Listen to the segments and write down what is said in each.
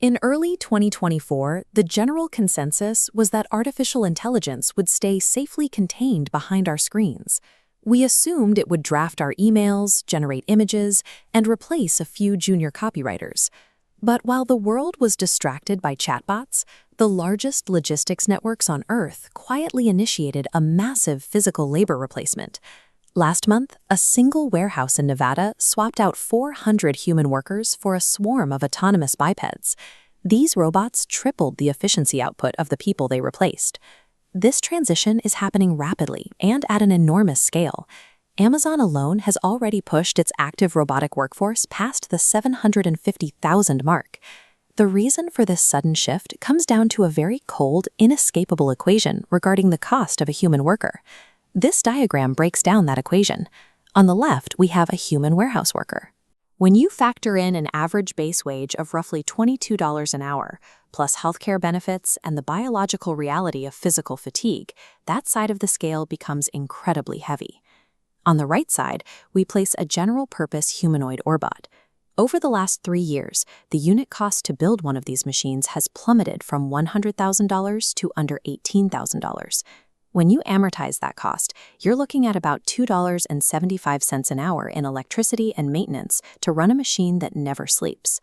In early 2024, the general consensus was that artificial intelligence would stay safely contained behind our screens. We assumed it would draft our emails, generate images, and replace a few junior copywriters. But while the world was distracted by chatbots, the largest logistics networks on Earth quietly initiated a massive physical labor replacement. Last month, a single warehouse in Nevada swapped out 400 human workers for a swarm of autonomous bipeds. These robots tripled the efficiency output of the people they replaced. This transition is happening rapidly and at an enormous scale. Amazon alone has already pushed its active robotic workforce past the 750,000 mark. The reason for this sudden shift comes down to a very cold, inescapable equation regarding the cost of a human worker. This diagram breaks down that equation. On the left, we have a human warehouse worker. When you factor in an average base wage of roughly $22 an hour, plus healthcare benefits and the biological reality of physical fatigue, that side of the scale becomes incredibly heavy. On the right side, we place a general-purpose humanoid Orbot. Over the last 3 years, the unit cost to build one of these machines has plummeted from $100,000 to under $18,000. When you amortize that cost, you're looking at about $2.75 an hour in electricity and maintenance to run a machine that never sleeps.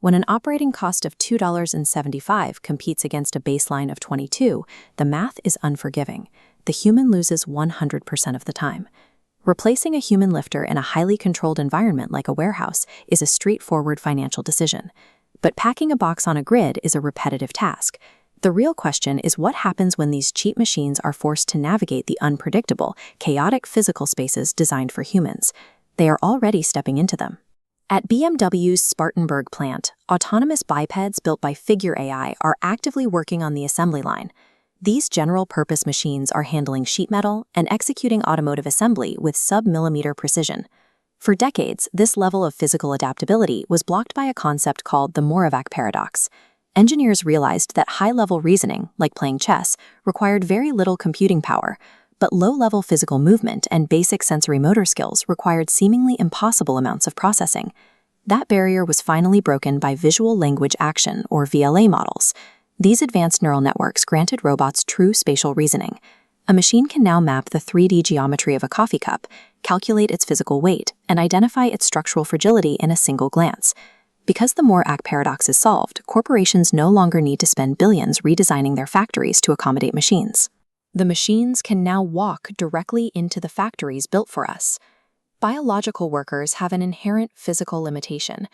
When an operating cost of $2.75 competes against a baseline of $22, the math is unforgiving. The human loses 100% of the time. Replacing a human lifter in a highly controlled environment like a warehouse is a straightforward financial decision. But packing a box on a grid is a repetitive task. The real question is what happens when these cheap machines are forced to navigate the unpredictable, chaotic physical spaces designed for humans. They are already stepping into them. At BMW's Spartanburg plant, autonomous bipeds built by Figure AI are actively working on the assembly line. These general-purpose machines are handling sheet metal and executing automotive assembly with sub-millimeter precision. For decades, this level of physical adaptability was blocked by a concept called the Moravec paradox. Engineers realized that high-level reasoning, like playing chess, required very little computing power, but low-level physical movement and basic sensory motor skills required seemingly impossible amounts of processing. That barrier was finally broken by visual language action, or VLA models. These advanced neural networks granted robots true spatial reasoning. A machine can now map the 3D geometry of a coffee cup, calculate its physical weight, and identify its structural fragility in a single glance. Because the Moravec paradox is solved, corporations no longer need to spend billions redesigning their factories to accommodate machines. The machines can now walk directly into the factories built for us. Biological workers have an inherent physical limitation.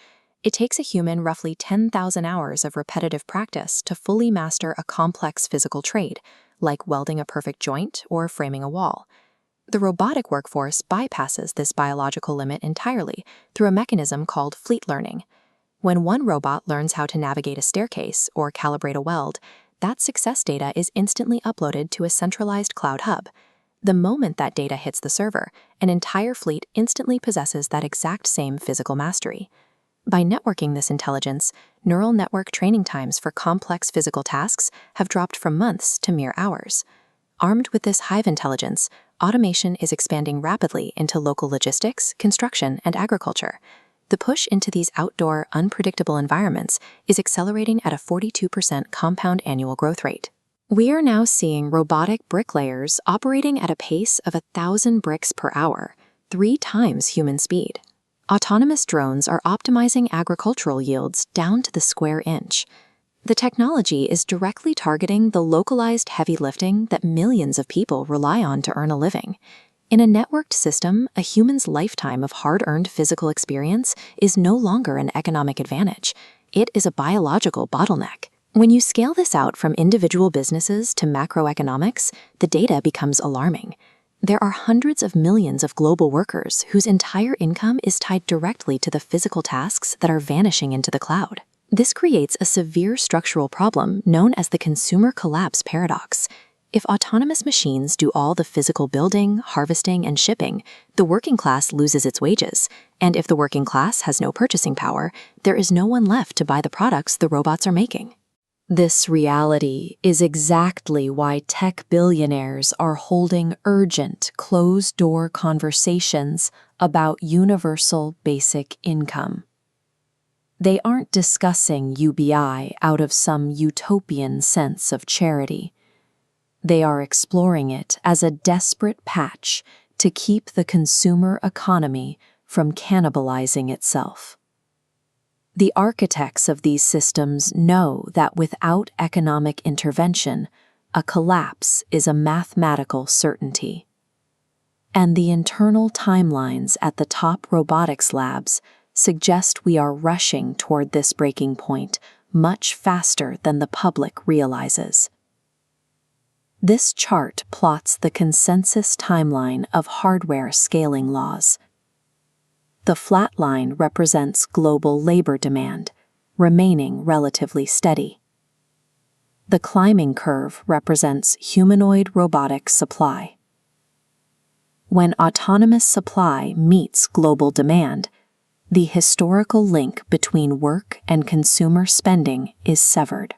It takes a human roughly 10,000 hours of repetitive practice to fully master a complex physical trade, like welding a perfect joint or framing a wall. The robotic workforce bypasses this biological limit entirely through a mechanism called fleet learning. When one robot learns how to navigate a staircase or calibrate a weld, that success data is instantly uploaded to a centralized cloud hub. The moment that data hits the server, an entire fleet instantly possesses that exact same physical mastery. By networking this intelligence, neural network training times for complex physical tasks have dropped from months to mere hours. Armed with this hive intelligence, automation is expanding rapidly into local logistics, construction, and agriculture. The push into these outdoor, unpredictable environments is accelerating at a 42% compound annual growth rate. We are now seeing robotic bricklayers operating at a pace of 1,000 bricks per hour, 3 times human speed. Autonomous drones are optimizing agricultural yields down to the square inch. The technology is directly targeting the localized heavy lifting that millions of people rely on to earn a living. In a networked system, a human's lifetime of hard-earned physical experience is no longer an economic advantage. It is a biological bottleneck. When you scale this out from individual businesses to macroeconomics, the data becomes alarming. There are hundreds of millions of global workers whose entire income is tied directly to the physical tasks that are vanishing into the cloud. This creates a severe structural problem known as the consumer collapse paradox. If autonomous machines do all the physical building, harvesting, and shipping, the working class loses its wages. And if the working class has no purchasing power, there is no one left to buy the products the robots are making. This reality is exactly why tech billionaires are holding urgent, closed-door conversations about universal basic income. They aren't discussing UBI out of some utopian sense of charity. They are exploring it as a desperate patch to keep the consumer economy from cannibalizing itself. The architects of these systems know that without economic intervention, a collapse is a mathematical certainty. And the internal timelines at the top robotics labs suggest we are rushing toward this breaking point much faster than the public realizes. This chart plots the consensus timeline of hardware scaling laws. The flat line represents global labor demand, remaining relatively steady. The climbing curve represents humanoid robotic supply. When autonomous supply meets global demand, the historical link between work and consumer spending is severed.